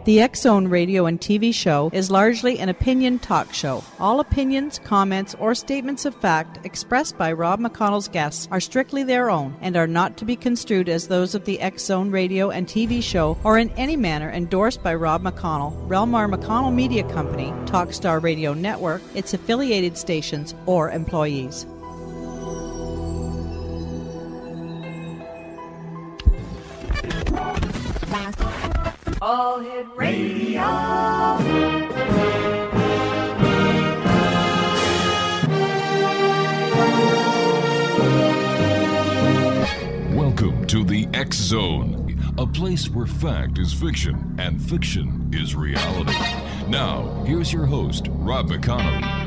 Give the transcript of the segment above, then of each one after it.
The X-Zone radio and TV show is largely an opinion talk show. All opinions, comments, or statements of fact expressed by Rob McConnell's guests are strictly their own and are not to be construed as those of the X-Zone radio and TV show or in any manner endorsed by Rob McConnell, rel-mar McConnell Media Company, Talkstar Radio Network, its affiliated stations, or employees. All Hit Radio. Welcome to the X Zone, a place where fact is fiction and fiction is reality. Now, here's your host, Rob McConnell.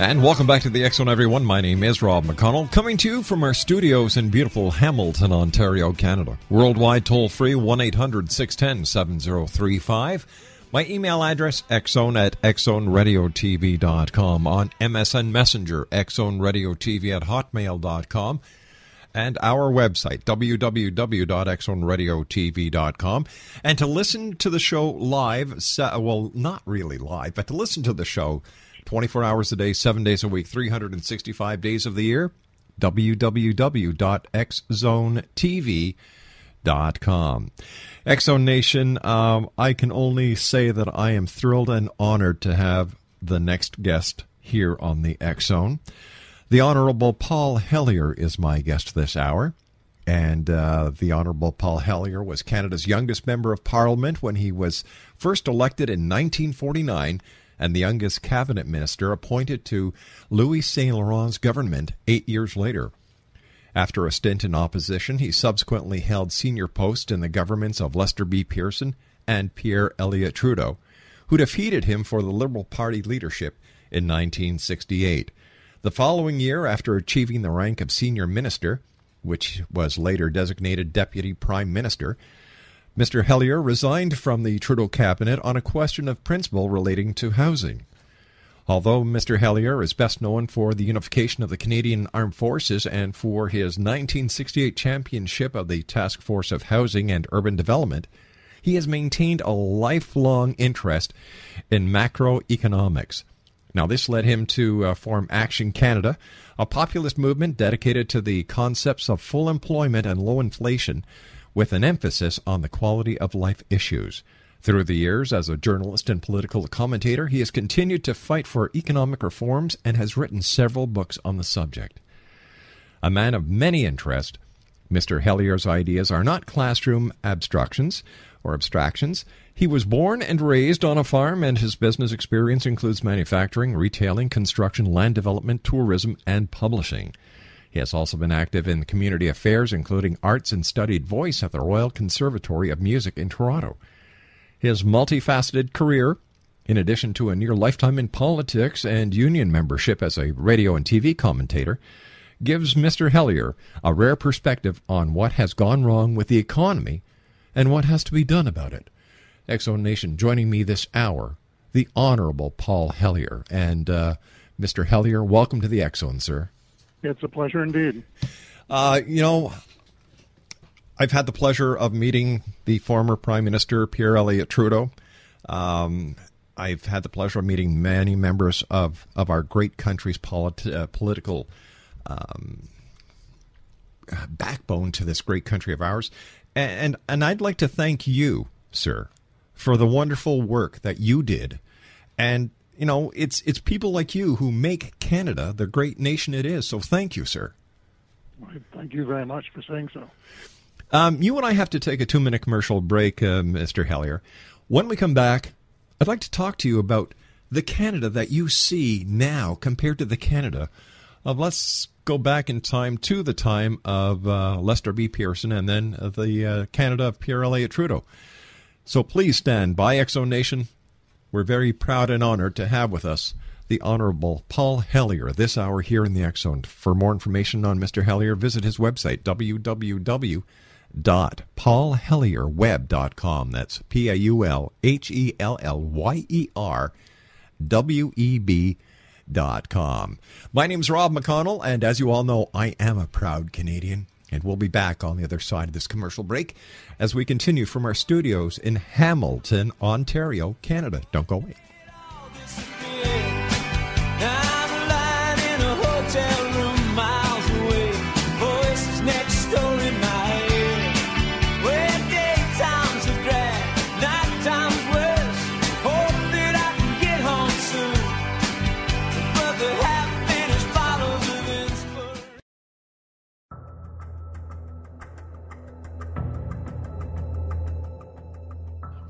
And welcome back to the X-Zone, everyone. My name is Rob McConnell, coming to you from our studios in beautiful Hamilton, Ontario, Canada. Worldwide toll-free, 1-800-610-7035. My email address, xzone@xzoneradiotv.com. On MSN Messenger, xzoneradiotv@hotmail.com. And our website, www.xzoneradiotv.com. And to listen to the show live, well, not really live, but to listen to the show 24 hours a day, 7 days a week, 365 days of the year, www.xzonetv.com. X-Zone Nation, I can only say that I am thrilled and honored to have the next guest here on the X-Zone. The Honourable Paul Hellyer is my guest this hour. And the Honourable Paul Hellyer was Canada's youngest member of Parliament when he was first elected in 1949, and the youngest cabinet minister appointed to Louis Saint Laurent's government 8 years later. After a stint in opposition, he subsequently held senior posts in the governments of Lester B. Pearson and Pierre Elliott Trudeau, who defeated him for the Liberal Party leadership in 1968. The following year, after achieving the rank of senior minister, which was later designated Deputy Prime Minister, Mr. Hellyer resigned from the Trudeau cabinet on a question of principle relating to housing. Although Mr. Hellyer is best known for the unification of the Canadian Armed Forces and for his 1968 championship of the Task Force of Housing and Urban Development, he has maintained a lifelong interest in macroeconomics. Now, this led him to form Action Canada, a populist movement dedicated to the concepts of full employment and low inflation, with an emphasis on the quality of life issues. Through the years, as a journalist and political commentator, he has continued to fight for economic reforms and has written several books on the subject. A man of many interests, Mr. Hellyer's ideas are not classroom abstractions. He was born and raised on a farm, and his business experience includes manufacturing, retailing, construction, land development, tourism, and publishing. He has also been active in community affairs, including arts, and studied voice at the Royal Conservatory of Music in Toronto. His multifaceted career, in addition to a near lifetime in politics and union membership as a radio and TV commentator, gives Mr. Hellyer a rare perspective on what has gone wrong with the economy and what has to be done about it. X-Zone Nation, joining me this hour, the Honourable Paul Hellyer. And Mr. Hellyer, welcome to the X-Zone, sir. It's a pleasure indeed. I've had the pleasure of meeting the former Prime Minister, Pierre Elliott Trudeau. I've had the pleasure of meeting many members of our great country's political backbone to this great country of ours. And I'd like to thank you, sir, for the wonderful work that you did. And, you know, it's people like you who make Canada the great nation it is. So thank you, sir. Thank you very much for saying so. You and I have to take a 2-minute commercial break, Mr. Hellyer. When we come back, I'd like to talk to you about the Canada that you see now compared to the Canada of, let's go back in time to the time of Lester B. Pearson and then the Canada of Pierre Elliott Trudeau. So please stand by, Exo Nation. We're very proud and honored to have with us the Honourable Paul Hellyer this hour here in the Exo. For more information on Mr. Hellyer, visit his website, www.paulhellyer.com. That's PaulHellyer.com. My name's Rob McConnell, and as you all know, I am a proud Canadian. And we'll be back on the other side of this commercial break as we continue from our studios in Hamilton, Ontario, Canada. Don't go away.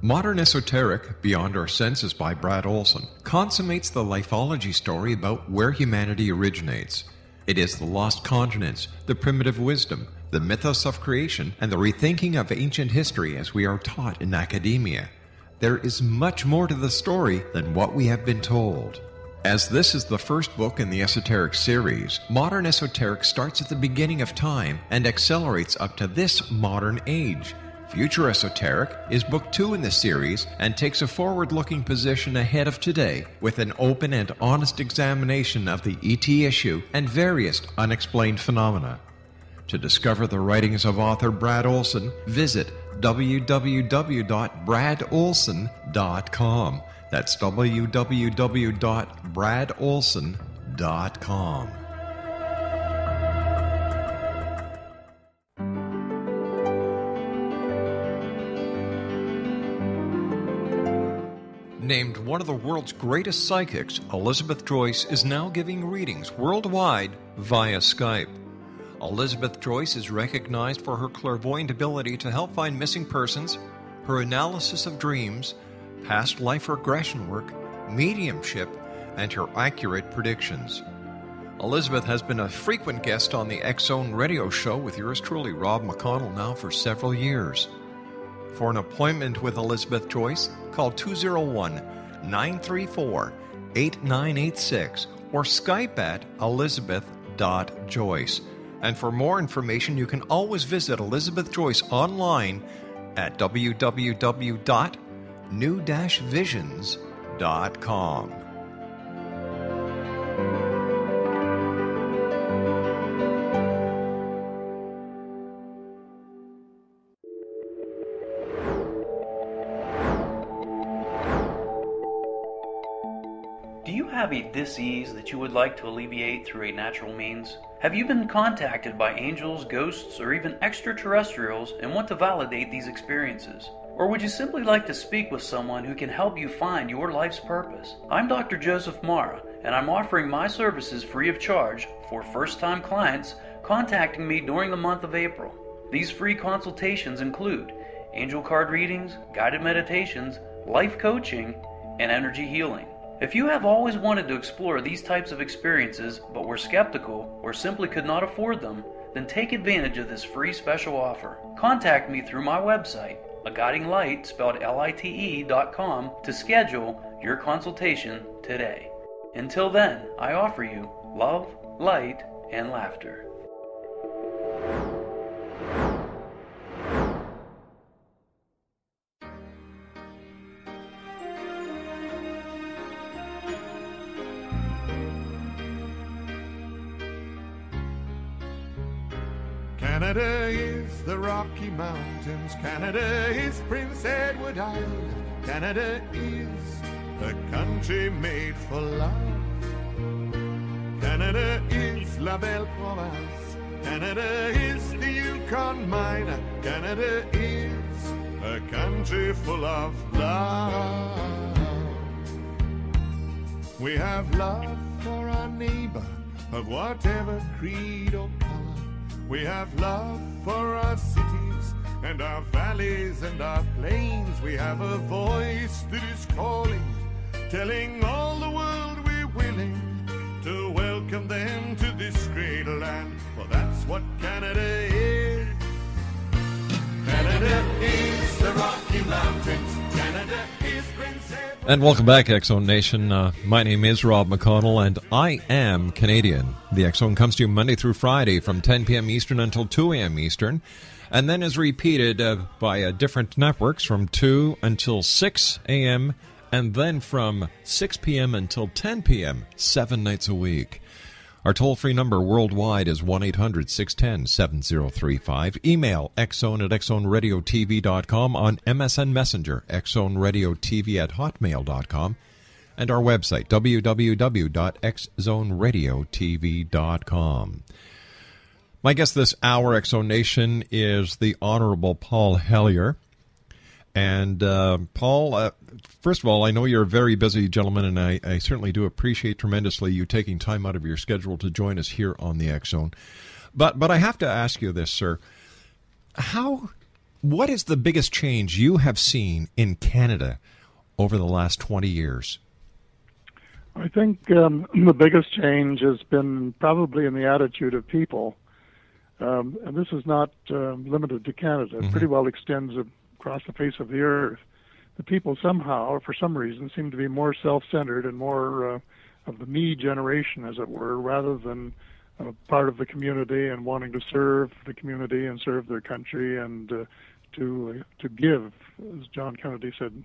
Modern Esoteric, Beyond Our Senses by Brad Olson, consummates the lifeology story about where humanity originates. It is the lost continents, the primitive wisdom, the mythos of creation, and the rethinking of ancient history as we are taught in academia. There is much more to the story than what we have been told. As this is the first book in the Esoteric series, Modern Esoteric starts at the beginning of time and accelerates up to this modern age. Future Esoteric is book 2 in the series and takes a forward-looking position ahead of today with an open and honest examination of the ET issue and various unexplained phenomena. To discover the writings of author Brad Olson, visit www.bradolson.com. That's www.bradolson.com. Named one of the world's greatest psychics, Elizabeth Joyce is now giving readings worldwide via Skype. Elizabeth Joyce is recognized for her clairvoyant ability to help find missing persons, her analysis of dreams, past life regression work, mediumship, and her accurate predictions. Elizabeth has been a frequent guest on the X-Zone radio show with yours truly, Rob McConnell, now for several years. For an appointment with Elizabeth Joyce, call 201-934-8986 or Skype at elizabeth.joyce. And for more information, you can always visit Elizabeth Joyce online at www.new-visions.com. Do you have a dis-ease that you would like to alleviate through a natural means? Have you been contacted by angels, ghosts, or even extraterrestrials and want to validate these experiences? Or would you simply like to speak with someone who can help you find your life's purpose? I'm Dr. Joseph Mara, and I'm offering my services free of charge for first-time clients contacting me during the month of April. These free consultations include angel card readings, guided meditations, life coaching, and energy healing. If you have always wanted to explore these types of experiences but were skeptical or simply could not afford them, then take advantage of this free special offer. Contact me through my website, aguidinglight, spelled lite.com, to schedule your consultation today. Until then, I offer you love, light, and laughter. Canada is the Rocky Mountains. Canada is Prince Edward Island. Canada is a country made for love. Canada is La Belle Province. Canada is the Yukon mine. Canada is a country full of love. We have love for our neighbor of whatever creed or color. We have love for our cities and our valleys and our plains. We have a voice that is calling, telling all the world we're willing to welcome them to this great land. For that's what Canada is. Canada is the Rocky Mountains. Canada is Prince Edward. And welcome back, X-Zone Nation. My name is Rob McConnell, and I am Canadian. The X-Zone comes to you Monday through Friday from 10 p.m. Eastern until 2 a.m. Eastern, and then is repeated by different networks from 2 until 6 a.m., and then from 6 p.m. until 10 p.m., 7 nights a week. Our toll-free number worldwide is 1-800-610-7035. Email xzone@xzoneradiotv.com, on MSN Messenger, xzoneradiotv@hotmail.com, and our website, www.xzoneradiotv.com. My guest this hour, X-Zone Nation, is the Honourable Paul Hellyer. And Paul, first of all, I know you're a very busy gentleman, and I certainly do appreciate tremendously you taking time out of your schedule to join us here on the X-Zone. But I have to ask you this, sir. What is the biggest change you have seen in Canada over the last 20 years? I think the biggest change has been probably in the attitude of people. And this is not limited to Canada. It pretty well extends across the face of the earth. The people somehow, for some reason, seem to be more self-centered and more of the me generation, as it were, rather than part of the community and wanting to serve the community and serve their country and to give, as John Kennedy said.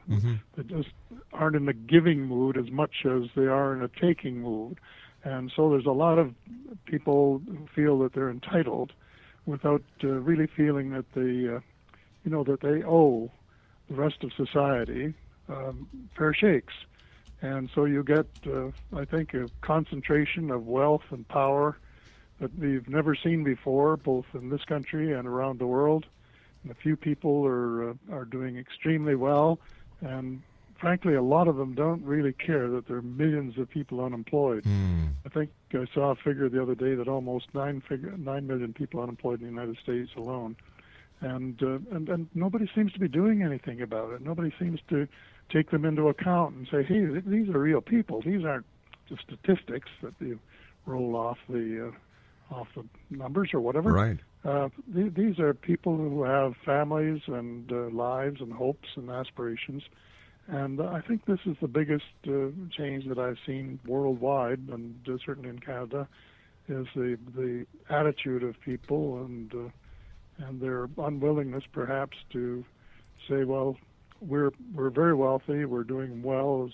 They just aren't in the giving mood as much as they are in a taking mood. And so there's a lot of people who feel that they're entitled without really feeling that they that they owe the rest of society fair shakes. And so you get, I think, a concentration of wealth and power that we've never seen before, both in this country and around the world. And a few people are doing extremely well, and frankly, a lot of them don't really care that there are millions of people unemployed. I think I saw a figure the other day that almost 9 million people unemployed in the United States alone. And nobody seems to be doing anything about it. Nobody seems to take them into account and say, hey, these are real people. These aren't just statistics that you roll off the numbers or whatever. Right. These are people who have families and lives and hopes and aspirations. And I think this is the biggest change that I've seen worldwide, and certainly in Canada, is the attitude of people and their unwillingness, perhaps, to say, well, we're very wealthy, we're doing well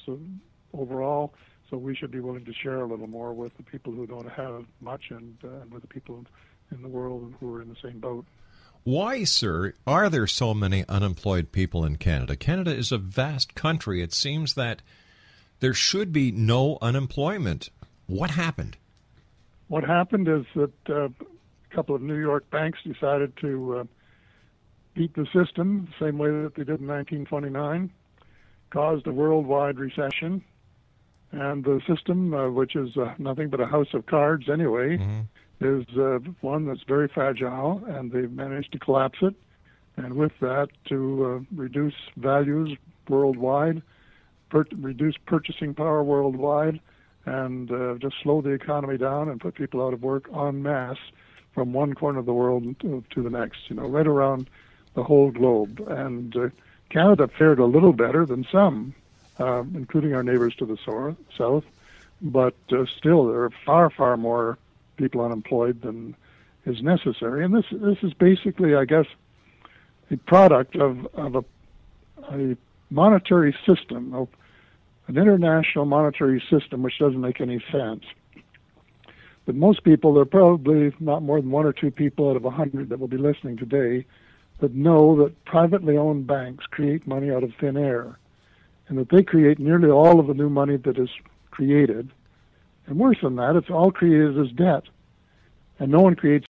overall, so we should be willing to share a little more with the people who don't have much and with the people in the world who are in the same boat. Why, sir, are there so many unemployed people in Canada? Canada is a vast country. It seems that there should be no unemployment. What happened? What happened is that a couple of New York banks decided to beat the system the same way that they did in 1929, caused a worldwide recession, and the system, which is nothing but a house of cards anyway, is one that's very fragile, and they've managed to collapse it, and with that to reduce values worldwide, reduce purchasing power worldwide, and just slow the economy down and put people out of work en masse from one corner of the world to the next, right around the whole globe. And Canada fared a little better than some, including our neighbors to the south, but still there are far, far more people unemployed than is necessary. And this is basically, I guess, a product of a monetary system, of an international monetary system which doesn't make any sense. But most people, there are probably not more than 1 or 2 people out of 100 that will be listening today that know that privately owned banks create money out of thin air, and that they create nearly all of the new money that is created. And worse than that, it's all created as debt. And no one creates